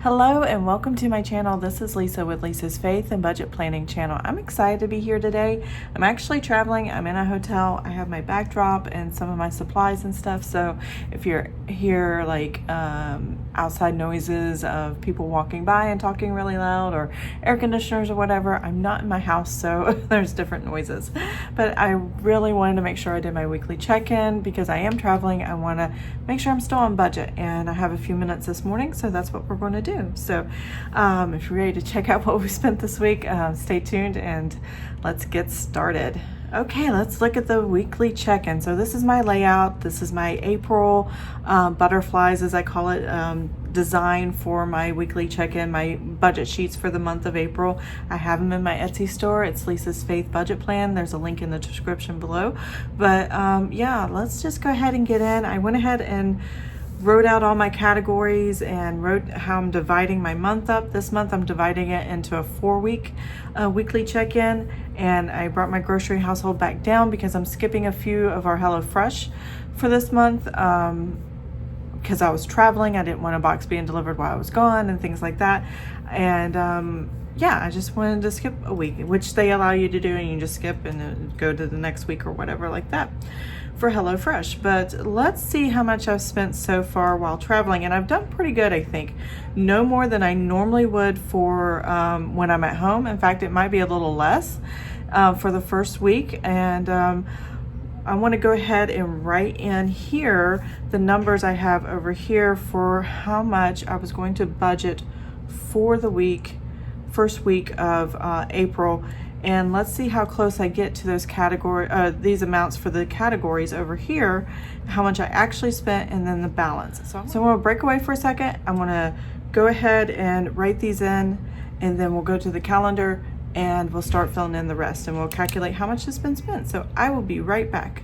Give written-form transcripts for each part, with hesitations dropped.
Hello and welcome to my channel. This is Lisa with Lisa's Faith and Budget Planning channel. I'm excited to be here today. I'm actually traveling. I'm in a hotel. I have my backdrop and some of my supplies and stuff. So if you're here like outside noises of people walking by and talking really loud or air conditioners or whatever, I'm not in my house, so there's different noises. But I really wanted to make sure I did my weekly check-in because I am traveling. I want to make sure I'm still on budget, and I have a few minutes this morning, so that's what we're going to do. So if you're ready to check out what we spent this week, stay tuned and let's get started. Okay, let's look at the weekly check-in. So this is my layout. This is my April butterflies, as I call it, design for my weekly check-in, my budget sheets for the month of April. I have them in my Etsy store. It's Lisa's Faith Budget Plan. There's a link in the description below. But yeah, let's just go ahead and get in. I went ahead and wrote out all my categories and wrote how I'm dividing my month up. This month I'm dividing it into a 4-week weekly check-in, and I brought my grocery household back down because I'm skipping a few of our HelloFresh for this month because I was traveling. I didn't want a box being delivered while I was gone and things like that. And yeah, I just wanted to skip a week, which they allow you to do, and you can just skip and then go to the next week or whatever like that for HelloFresh. But let's see how much I've spent so far while traveling, and I've done pretty good, I think. No more than I normally would for when I'm at home. In fact, it might be a little less for the first week. And I want to go ahead and write in here the numbers I have over here for how much I was going to budget for the first week of April. And let's see how close I get to those these amounts for the categories over here, how much I actually spent, and then the balance. So I'm going to break away for a second. I'm going to go ahead and write these in, and then we'll go to the calendar and we'll start filling in the rest, and we'll calculate how much has been spent. So I will be right back.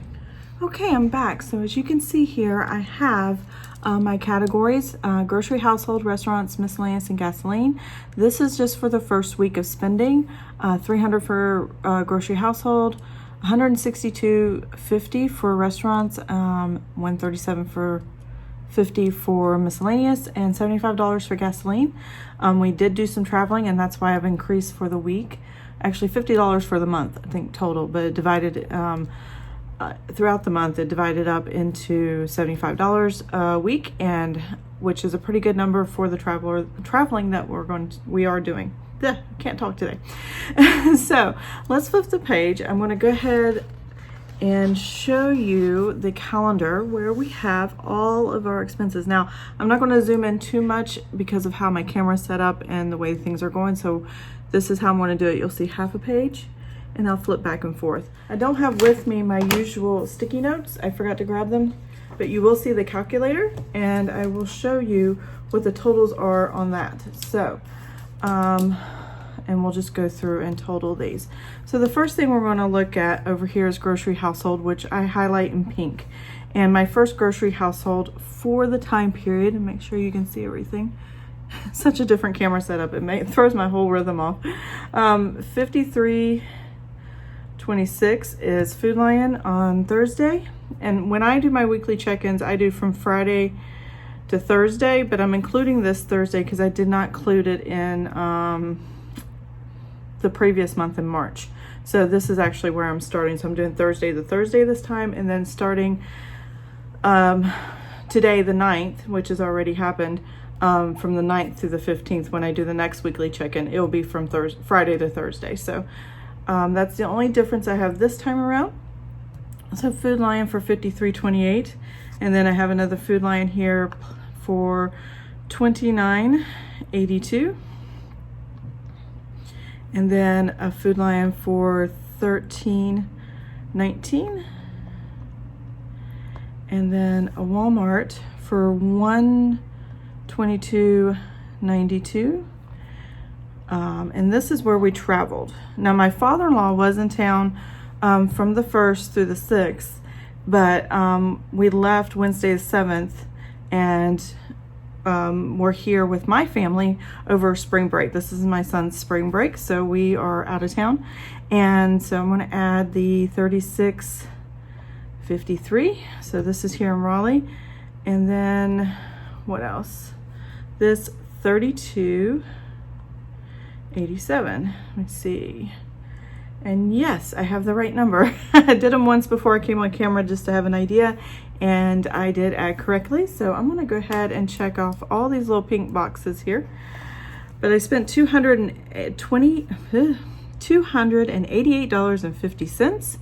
Okay, I'm back. So as you can see here, I have my categories: grocery, household, restaurants, miscellaneous, and gasoline. This is just for the first week of spending. $300 for grocery household, $162.50 for restaurants, $137.50 for miscellaneous, and $75 for gasoline. We did do some traveling, and that's why I've increased for the week. Actually, $50 for the month, I think, total, but it divided throughout the month. It divided up into $75 a week, and which is a pretty good number for the traveling that we are doing. Can't talk today. So let's flip the page. I'm going to go ahead and show you the calendar where we have all of our expenses. Now, I'm not going to zoom in too much because of how my camera's set up and the way things are going. So this is how I'm going to do it. You'll see half a page, and I'll flip back and forth. I don't have with me my usual sticky notes. I forgot to grab them, but you will see the calculator, and I will show you what the totals are on that. So, and we'll just go through and total these. So the first thing we're going to look at over here is grocery household, which I highlight in pink. And my first grocery household for the time period, and make sure you can see everything. Such a different camera setup. It throws my whole rhythm off. 53.26 is Food Lion on Thursday. And when I do my weekly check-ins, I do from Friday to Thursday, but I'm including this Thursday because I did not include it in the previous month in March. So this is actually where I'm starting. So I'm doing Thursday to Thursday this time, and then starting today, the 9th, which has already happened, from the 9th through the 15th. When I do the next weekly check-in, it will be from Friday to Thursday. So that's the only difference I have this time around. So Food Lion for $53.28, and then I have another Food Lion here for $29.82, and then a Food Lion for $13.19, and then a Walmart for $122.92. And this is where we traveled. Now, my father-in-law was in town from the 1st through the 6th, but we left Wednesday the 7th, and we're here with my family over spring break. This is my son's spring break, so we are out of town. And so I'm going to add the $36.53. So this is here in Raleigh. And then what else? This $32.87. Let me see. And yes, I have the right number. I did them once before I came on camera just to have an idea, and I did add correctly. So I'm gonna go ahead and check off all these little pink boxes here. But I spent $288.50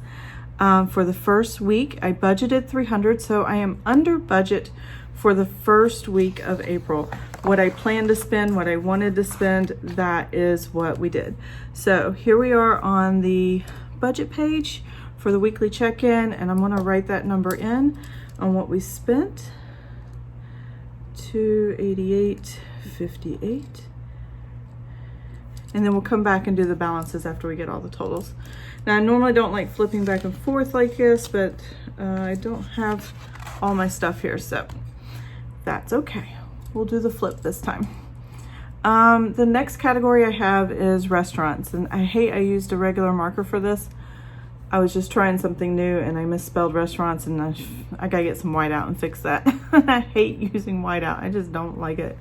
for the first week. I budgeted $300, so I am under budget for the first week of April. What I planned to spend, what I wanted to spend, that is what we did. So here we are on the budget page for the weekly check-in, and I'm gonna write that number in on what we spent. $288.58. And then we'll come back and do the balances after we get all the totals. Now, I normally don't like flipping back and forth like this, but I don't have all my stuff here, so that's okay. We'll do the flip this time. The next category I have is restaurants, and I used a regular marker for this. I was just trying something new and I misspelled restaurants, and I gotta get some whiteout and fix that. I hate using whiteout, I just don't like it.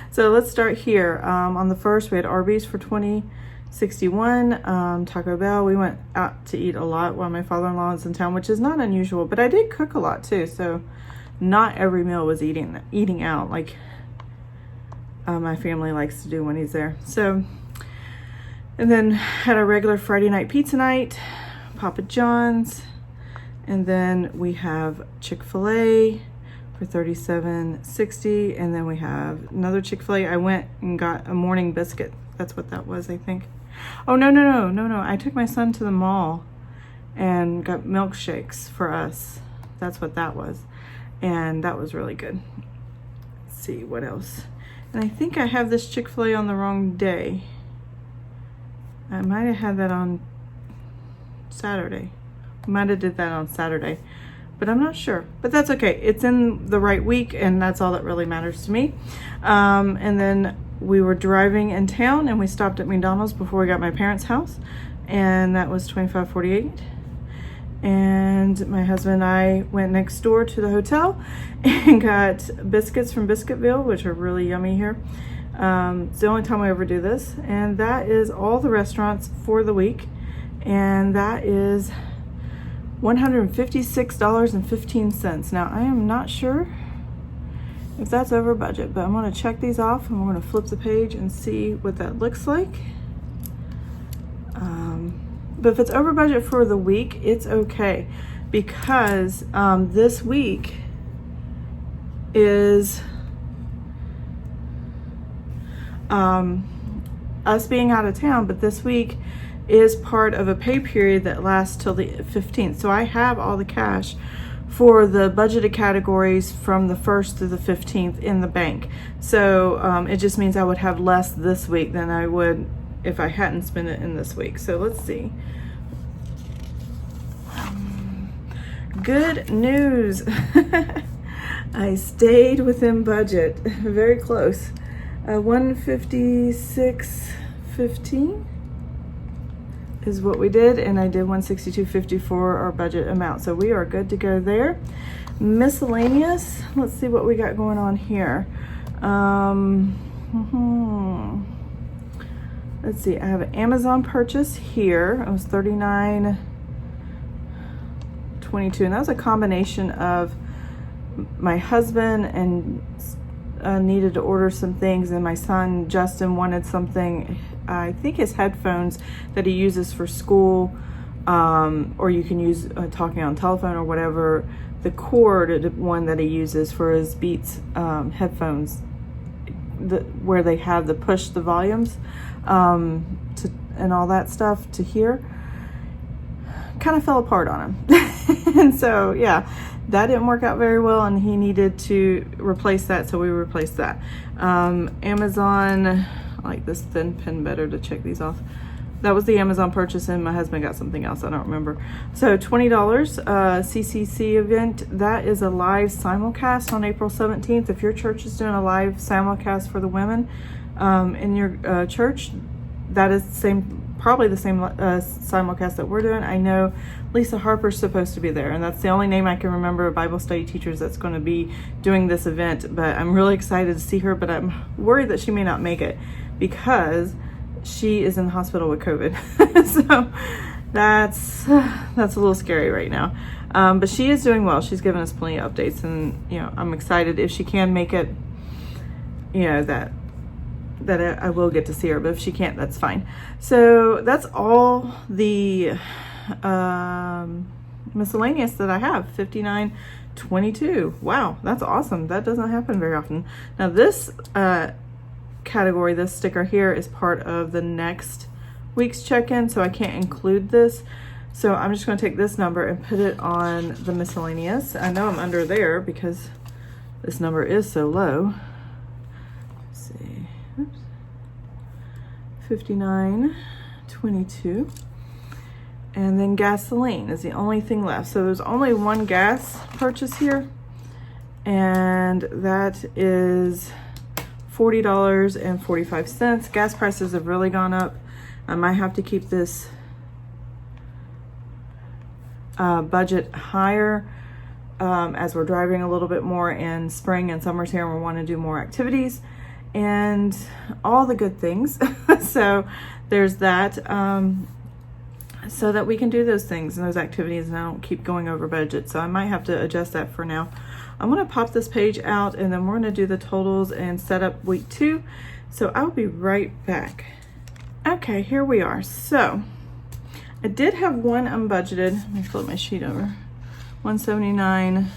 So let's start here. On the first, we had Arby's for $20.61. Taco Bell, we went out to eat a lot while my father-in-law was in town, which is not unusual, but I did cook a lot too, so not every meal was eating out like my family likes to do when he's there. So, and then had a regular Friday night pizza night, Papa John's, and then we have Chick-fil-A for $37.60, and then we have another Chick-fil-A. I went and got a morning biscuit. That's what that was, I think. Oh, no. I took my son to the mall and got milkshakes for us. That's what that was. And that was really good. Let's see, what else? And I think I have this Chick-fil-A on the wrong day. I might have had that on Saturday. Might have did that on Saturday, but I'm not sure. But that's okay. It's in the right week, and that's all that really matters to me. And then we were driving in town, and we stopped at McDonald's before we got my parents' house, and that was $25.48. And my husband and I went next door to the hotel and got biscuits from Biscuitville, which are really yummy here. It's the only time I ever do this. And that is all the restaurants for the week. And that is $156.15. Now, I am not sure if that's over budget, but I'm going to check these off, and we're going to flip the page and see what that looks like. But if it's over budget for the week, it's okay, because this week is us being out of town, but this week is part of a pay period that lasts till the 15th. So I have all the cash for the budgeted categories from the 1st to the 15th in the bank. So it just means I would have less this week than I would if I hadn't spent it in this week. So let's see. Good news. I stayed within budget, very close. 156.15 is what we did, and I did 162.50 for our budget amount. So we are good to go there. Miscellaneous, let's see what we got going on here. Let's see, I have an Amazon purchase here. It was $39.22, and that was a combination of my husband and needed to order some things, and my son Justin wanted something, I think his headphones that he uses for school, or you can use talking on telephone or whatever, the cord one that he uses for his Beats headphones, where they have the push the volumes and all that stuff to hear, kind of fell apart on him. And so yeah, that didn't work out very well, and he needed to replace that, so we replaced that. Amazon, I like this thin pen better to check these off. That was the Amazon purchase, and my husband got something else, I don't remember. So $20, CCC event. That is a live simulcast on April 17th. If your church is doing a live simulcast for the women in your church, that is the same probably the same simulcast that we're doing. I know Lisa Harper's supposed to be there, and that's the only name I can remember of Bible study teachers that's going to be doing this event. But I'm really excited to see her, but I'm worried that she may not make it because she is in the hospital with COVID. So that's a little scary right now. But she is doing well. She's given us plenty of updates, and you know, I'm excited if she can make it, you know, that I will get to see her, but if she can't, that's fine. So that's all the miscellaneous that I have. 5922. Wow, that's awesome. That doesn't happen very often. Now this category, this sticker here, is part of the next week's check-in, so I can't include this. So I'm just going to take this number and put it on the miscellaneous. I know I'm under there because this number is so low. Let's see. Oops. 5922. And then gasoline is the only thing left. So there's only one gas purchase here, and that is $40.45. Gas prices have really gone up. I might have to keep this budget higher as we're driving a little bit more, and spring and summer's here and we want to do more activities and all the good things. So there's that, so that we can do those things and those activities and I don't keep going over budget. So I might have to adjust that for now. I'm going to pop this page out and then we're going to do the totals and set up week 2. So I'll be right back. Okay, here we are. So I did have one unbudgeted. Let me flip my sheet over. 179.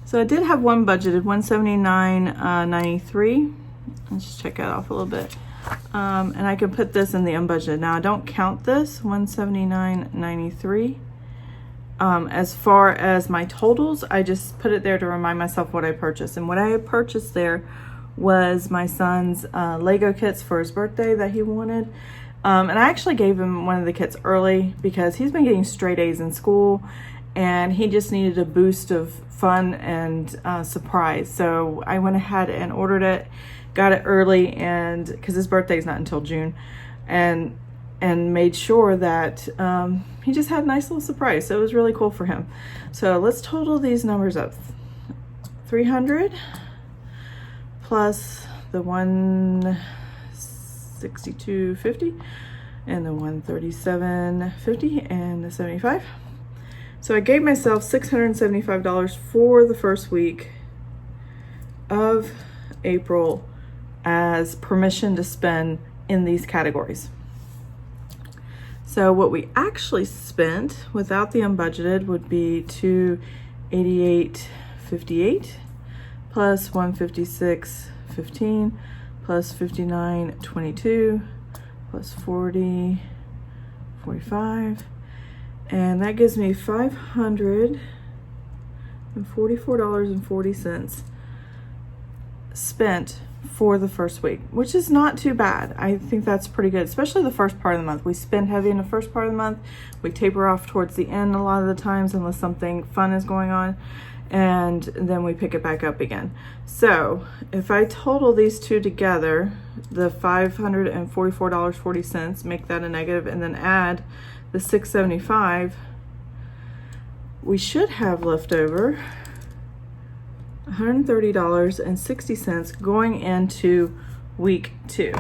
So I did have one budgeted, 179.93. Let's just check that off a little bit. And I can put this in the unbudgeted. Now I don't count this 179.93. As far as my totals, I just put it there to remind myself what I purchased. And what I had purchased there was my son's Lego kits for his birthday that he wanted. And I actually gave him one of the kits early because he's been getting straight A's in school and he just needed a boost of fun and surprise. So I went ahead and ordered it, got it early, and because his birthday is not until June, and made sure that he just had a nice little surprise. So it was really cool for him. So let's total these numbers up. 300 plus the 162.50 and the 137.50 and the 75. So I gave myself $675 for the first week of April as permission to spend in these categories. So what we actually spent without the unbudgeted would be $288.58 plus $156.15 plus $59.22 plus $40.45, and that gives me $544.40 spent for the first week, which is not too bad. I think that's pretty good, especially the first part of the month. We spend heavy in the first part of the month. We taper off towards the end a lot of the times unless something fun is going on, and then we pick it back up again. So if I total these two together, the $544.40, make that a negative, and then add the $675, we should have left over $130.60 going into week 2.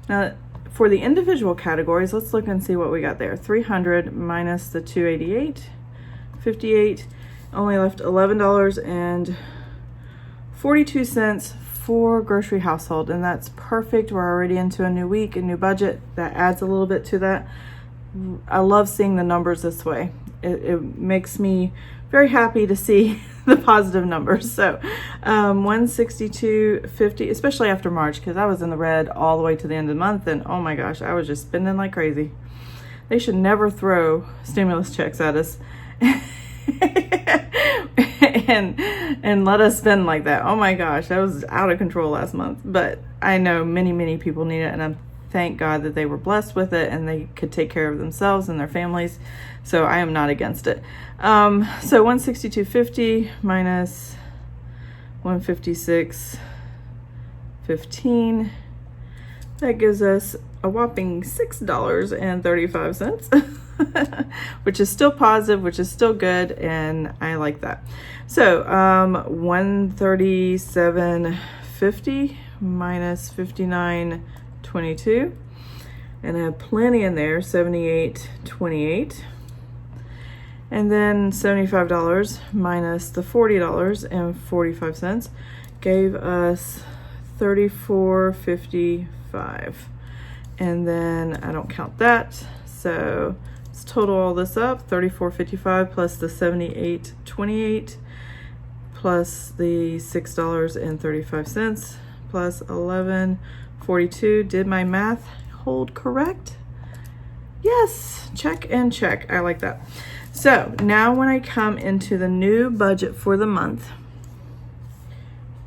Now for the individual categories, let's look and see what we got there. 300 minus the 288.58, only left $11.42 for grocery household, and that's perfect. We're already into a new week, a new budget. That adds a little bit to that. I love seeing the numbers this way. It makes me very happy to see the positive numbers. So 162.50, especially after March, because I was in the red all the way to the end of the month, and oh my gosh, I was just spending like crazy. They should never throw stimulus checks at us and let us spend like that. Oh my gosh, that was out of control last month. But I know many people need it, and I'm thank God that they were blessed with it and they could take care of themselves and their families. So I am not against it. So 162.50 minus 156.15, That gives us a whopping $6.35, which is still positive, which is still good, and I like that. So 137.50 minus 59.22, and I have plenty in there, 78.28. And then $75 minus the $40.45 gave us $34.55. And then I don't count that, so let's total all this up. $34.55 plus the $78.28 plus the $6.35 plus $11.42. Did my math hold correct? Yes, check and check. I like that. So now when I come into the new budget for the month,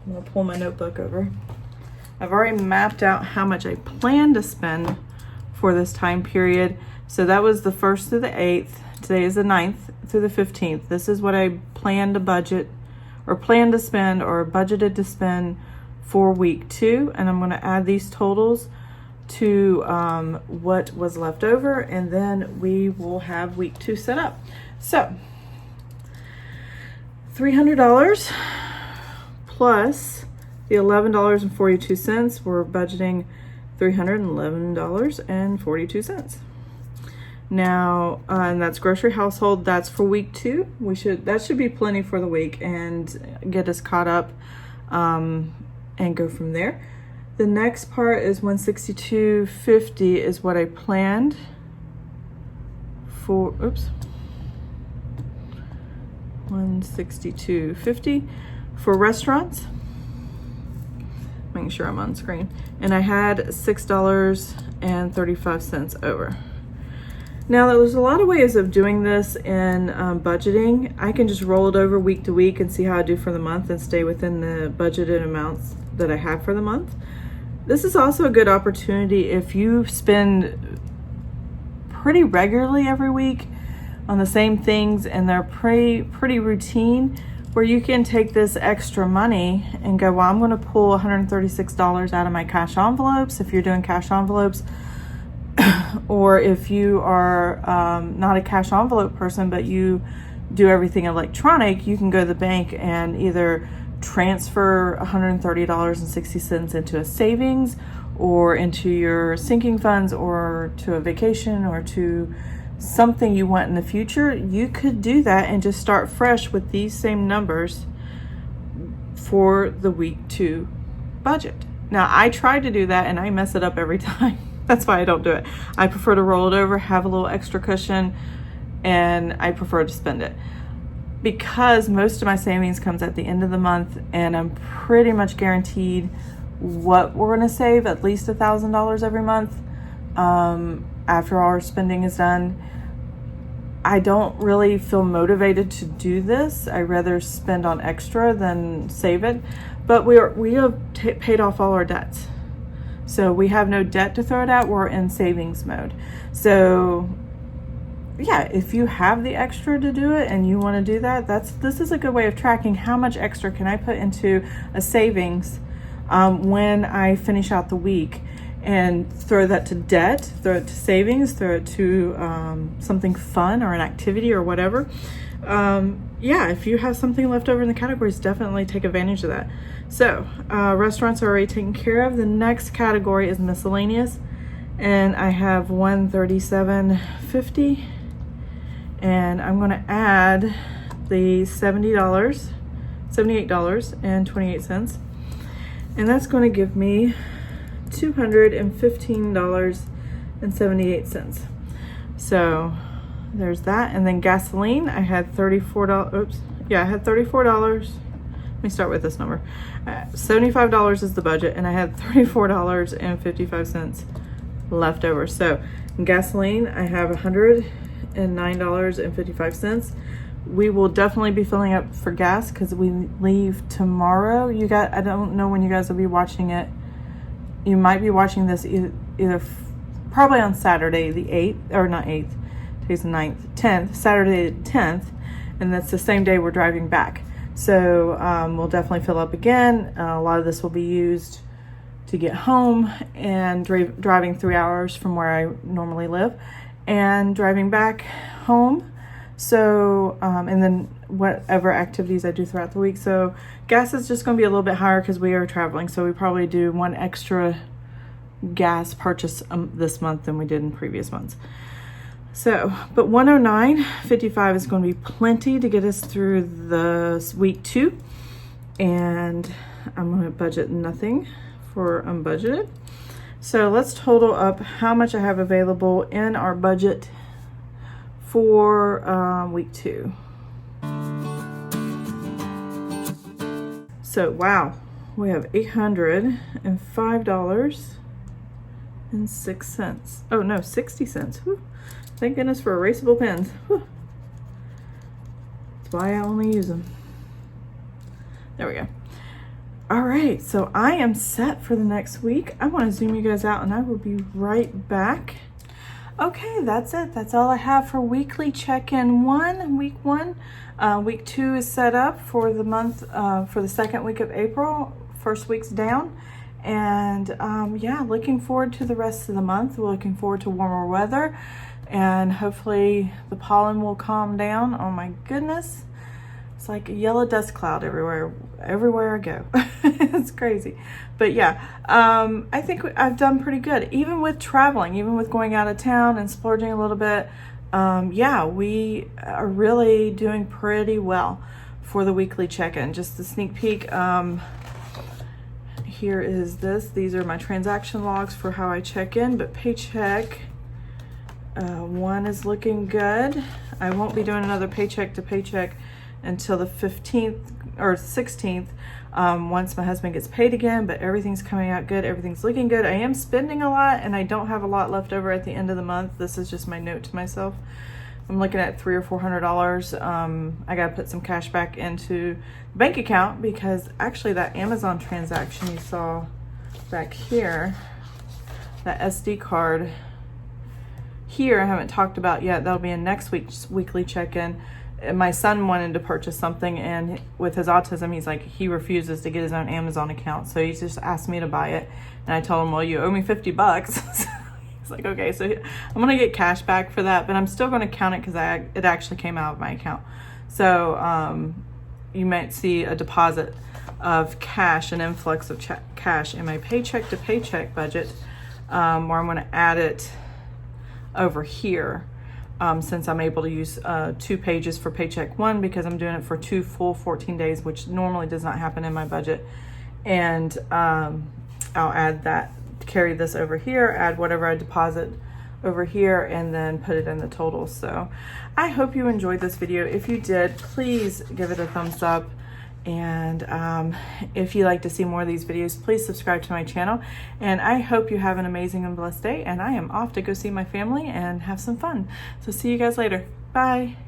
I'm gonna pull my notebook over. I've already mapped out how much I plan to spend for this time period. So that was the 1st through the 8th. Today is the 9th through the 15th. This is what I plan to budget or plan to spend or budgeted to spend for week 2. And I'm gonna add these totals to what was left over, and then we will have week 2 set up. So $300 plus the $11.42. We're budgeting $311.42. Now, and that's grocery household. That's for week 2. That should be plenty for the week and get us caught up and go from there. The next part is $162.50 is what I planned for, $162.50 for restaurants. Making sure I'm on screen. And I had $6.35 over. Now there's a lot of ways of doing this in budgeting. I can just roll it over week to week and see how I do for the month and stay within the budgeted amounts that I have for the month. This is also a good opportunity if you spend pretty regularly every week on the same things and they're pretty routine, where you can take this extra money and go, well, I'm going to pull $136 out of my cash envelopes if you're doing cash envelopes. Or if you are not a cash envelope person, but you do everything electronic, you can go to the bank and either transfer $130.60 into a savings or into your sinking funds or to a vacation or to something you want in the future. You could do that and just start fresh with these same numbers for the week 2 budget. Now, I tried to do that and I mess it up every time. That's why I don't do it. I prefer to roll it over, have a little extra cushion, and I prefer to spend it. Because most of my savings comes at the end of the month and I'm pretty much guaranteed what we're gonna save, at least $1,000 every month after our spending is done. I don't really feel motivated to do this. I rather spend on extra than save it. But we have paid off all our debts. So we have no debt to throw it at. We're in savings mode. So yeah, if you have the extra to do it and you want to do that, this is a good way of tracking how much extra can I put into a savings when I finish out the week, and throw that to debt, throw it to savings, throw it to something fun or an activity or whatever. Yeah, if you have something left over in the categories, definitely take advantage of that. So restaurants are already taken care of. The next category is miscellaneous, and I have $137.50, and I'm going to add the $78.28, and that's going to give me $215.78. So there's that. And then gasoline, I had $34. I had $34. Let me start with this number. $75 is the budget, and I had $34.55 left over. So in gasoline, I have $109.55. We will definitely be filling up for gas because we leave tomorrow. I don't know when you guys will be watching it. You might be watching this either probably on Saturday the 8th, or not 8th, today's the 9th, 10th, Saturday the 10th, and that's the same day we're driving back. So we'll definitely fill up again. A lot of this will be used to get home, and driving 3 hours from where I normally live and driving back home. So, and then whatever activities I do throughout the week. So gas is just going to be a little bit higher because we are traveling. So we probably do one extra gas purchase this month than we did in previous months. So, but $109.55 is going to be plenty to get us through the week 2. And I'm going to budget nothing for unbudgeted. So let's total up how much I have available in our budget for week 2. So wow, we have $805.06. Oh no, 60 cents. Whew. Thank goodness for erasable pens. Whew. That's why I only use them. There we go. All right, so I am set for the next week. I want to zoom you guys out and I will be right back. Okay, that's it. That's all I have for weekly check-in week 1. Week 2 is set up for the month, for the second week of April. First week's down. And yeah, looking forward to the rest of the month. We're looking forward to warmer weather, and hopefully the pollen will calm down. Oh my goodness. It's like a yellow dust cloud everywhere I go. It's crazy. But yeah, I think I've done pretty good. Even with traveling, even with going out of town and splurging a little bit, yeah, we are really doing pretty well for the weekly check-in. Just the sneak peek. Here is this. These are my transaction logs for how I check in, but paycheck 1 is looking good. I won't be doing another paycheck to paycheck until the 15th or 16th, once my husband gets paid again, but everything's coming out good. Everything's looking good. I am spending a lot and I don't have a lot left over at the end of the month. This is just my note to myself. I'm looking at $300 or $400. I got to put some cash back into the bank account because actually that Amazon transaction you saw back here, that SD card here, I haven't talked about yet. That'll be in next week's weekly check-in. My son wanted to purchase something, and with his autism, he's like, he refuses to get his own Amazon account. So he just asked me to buy it. And I told him, well, you owe me $50. He's like, okay, so I'm going to get cash back for that, but I'm still going to count it because it actually came out of my account. So you might see a deposit of cash, an influx of cash in my paycheck to paycheck budget, where I'm going to add it over here. Since I'm able to use 2 pages for paycheck 1 because I'm doing it for 2 full 14 days, which normally does not happen in my budget. And I'll add that, carry this over here, add whatever I deposit over here, and then put it in the total. So I hope you enjoyed this video. If you did, please give it a thumbs up. And if you like to see more of these videos, please subscribe to my channel. And I hope you have an amazing and blessed day. And I am off to go see my family and have some fun. So see you guys later. Bye.